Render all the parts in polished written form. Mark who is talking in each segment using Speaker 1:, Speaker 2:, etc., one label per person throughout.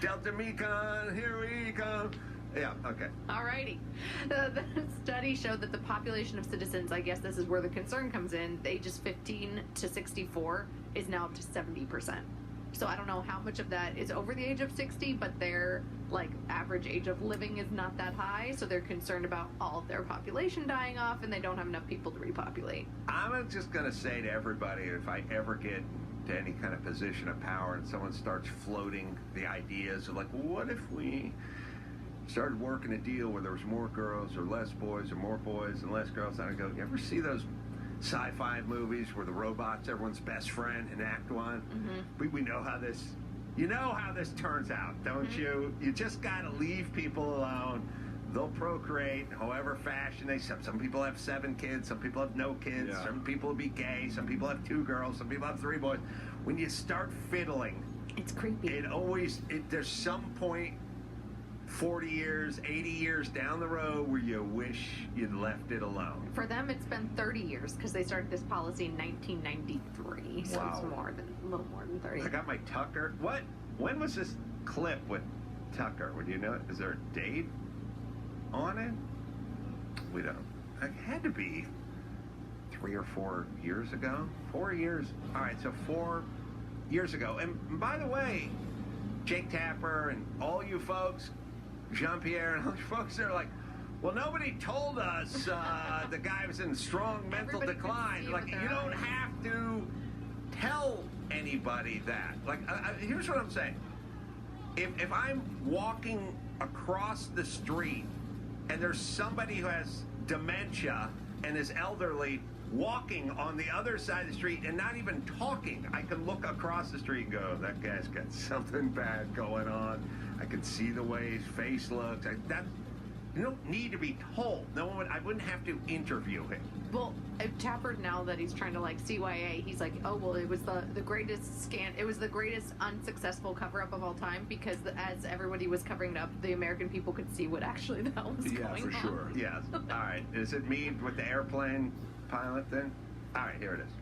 Speaker 1: Delta Mecon, here we come. Yeah, okay.
Speaker 2: Alrighty. The study showed that the population of citizens, I guess this is where the concern comes in, the ages 15 to 64 is now up to 70%. So I don't know how much of that is over the age of 60, but their average age of living is not that high, so they're concerned about all of their population dying off, and they don't have enough people to repopulate.
Speaker 1: I'm just going to say to everybody, if I ever get to any kind of position of power and someone starts floating the ideas of what if we started working a deal where there was more girls or less boys or more boys and less girls, and I go, you ever see those sci-fi movies where the robot's everyone's best friend in Act One?
Speaker 2: Mm-hmm.
Speaker 1: We know how this, turns out, don't you? You just got to leave people alone. They'll procreate however fashion they. Some people have 7 kids, some people have no kids, some people will be gay, some people have 2 girls, some people have 3 boys. When you start fiddling,
Speaker 2: it's creepy.
Speaker 1: There's some point 40 years, 80 years down the road where you wish you'd left it alone.
Speaker 2: For them, it's been 30 years because they started this policy in 1993. So
Speaker 1: Wow.
Speaker 2: it's a little more than 30.
Speaker 1: I got my Tucker. What? When was this clip with Tucker? Would you know it? Is there a date on it? We don't. It had to be 3 or 4 years ago. 4 years. All right, so 4 years ago. And by the way, Jake Tapper and all you folks, Jean-Pierre and all you folks are like, well, nobody told us the guy was in strong mental decline. You don't have to tell anybody that. Here's what I'm saying. If I'm walking across the street and there's somebody who has dementia and is elderly walking on the other side of the street and not even talking, I can look across the street and go, that guy's got something bad going on. I can see the way his face looks. You don't need to be told. I wouldn't have to interview him.
Speaker 2: Well, Tapper, now that he's trying to CYA, he's like, oh, well, it was the greatest it was the greatest unsuccessful cover-up of all time because as everybody was covering it up, the American people could see what actually the hell was going on.
Speaker 1: Yeah, for sure. Yes. All right. Is it me with the airplane pilot then? All right, here it is.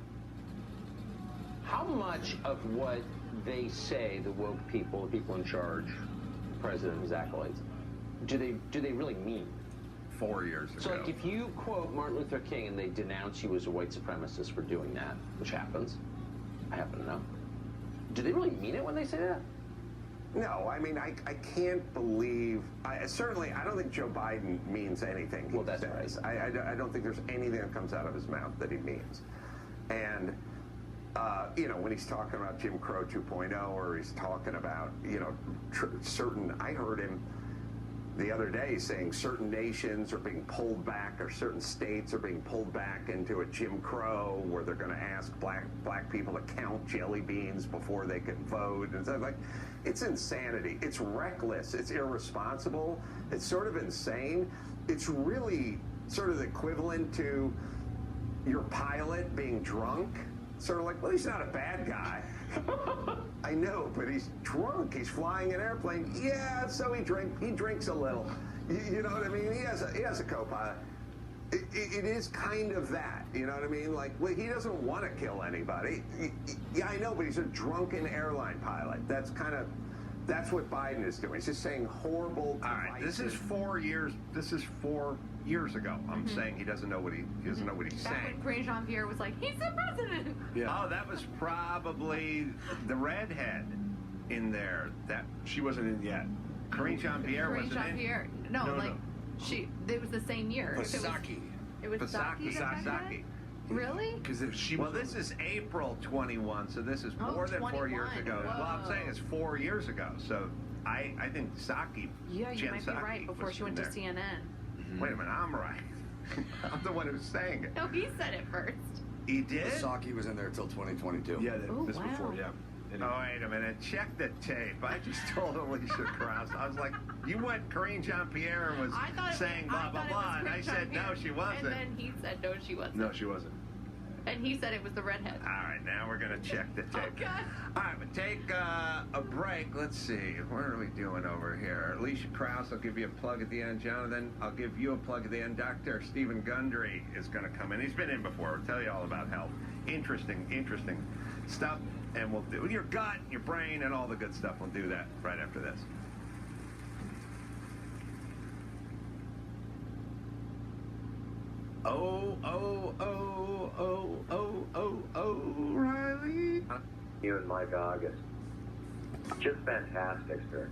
Speaker 3: How much of what they say, the woke people, the people in charge, the president and his acolytes, do they really mean?
Speaker 1: 4 years ago.
Speaker 3: So if you quote Martin Luther King and they denounce you as a white supremacist for doing that, which happens, I happen to know, do they really mean it when they say that?
Speaker 4: No, I mean, I can't believe, I don't think Joe Biden means anything he says. Right. I don't think there's anything that comes out of his mouth that he means. And, when he's talking about Jim Crow 2.0 or he's talking about, I heard him the other day saying certain nations are being pulled back or certain states are being pulled back into a Jim Crow where they're going to ask black people to count jelly beans before they can vote. And stuff. It's insanity. It's reckless. It's irresponsible. It's sort of insane. It's really sort of the equivalent to your pilot being drunk. Sort of well, he's not a bad guy. I know, but he's drunk. He's flying an airplane. Yeah, so he drinks a little. You know what I mean? He has a co-pilot. It is kind of that. You know what I mean? Well, he doesn't want to kill anybody. Yeah, I know, but he's a drunken airline pilot. That's what Biden is doing. He's just saying horrible.
Speaker 1: All right, this is 4 years. This is 4 years ago. I'm saying he doesn't know what he's saying.
Speaker 2: Back when Jean-Pierre was like, he's the president.
Speaker 1: Yeah. Oh, that was probably the redhead in there. That
Speaker 5: she wasn't in yet.
Speaker 1: Karine Jean-Pierre wasn't
Speaker 2: Jean-Pierre.
Speaker 1: in.
Speaker 2: No, it was the same year.
Speaker 5: Psaki.
Speaker 2: It was Psaki. Really?
Speaker 5: Because
Speaker 1: this is April 21, so this is more than 4 years ago.
Speaker 2: Whoa.
Speaker 1: Well, I'm saying it's 4 years ago. So I think Psaki.
Speaker 2: Yeah, you
Speaker 1: Jen
Speaker 2: might be
Speaker 1: Psaki
Speaker 2: right. Before she went to CNN.
Speaker 1: Mm-hmm. Wait a minute, I'm right. I'm the one who's saying it.
Speaker 2: No, he said it first.
Speaker 1: He did?
Speaker 5: Psaki was in there till 2022. Yeah, this before, yeah.
Speaker 1: Oh, wait a minute. Check the tape. I just told Alicia Krause. I was like, you went Karine Jean-Pierre and was saying blah, blah, blah. And I said, no, she wasn't.
Speaker 2: And then he said, no, she wasn't.
Speaker 5: No, she wasn't.
Speaker 2: And he said it was the redhead.
Speaker 1: All right, now we're going to check the tape.
Speaker 2: Oh, God.
Speaker 1: All right, we'll take a break. Let's see. What are we doing over here? Alicia Krause, I'll give you a plug at the end. Jonathan, I'll give you a plug at the end. Dr. Stephen Gundry is going to come in. He's been in before. We'll tell you all about health. Interesting stuff. And we'll do your gut, your brain, and all the good stuff. We'll do that right after this. Riley.
Speaker 6: You and Mike August. Just fantastic, sir.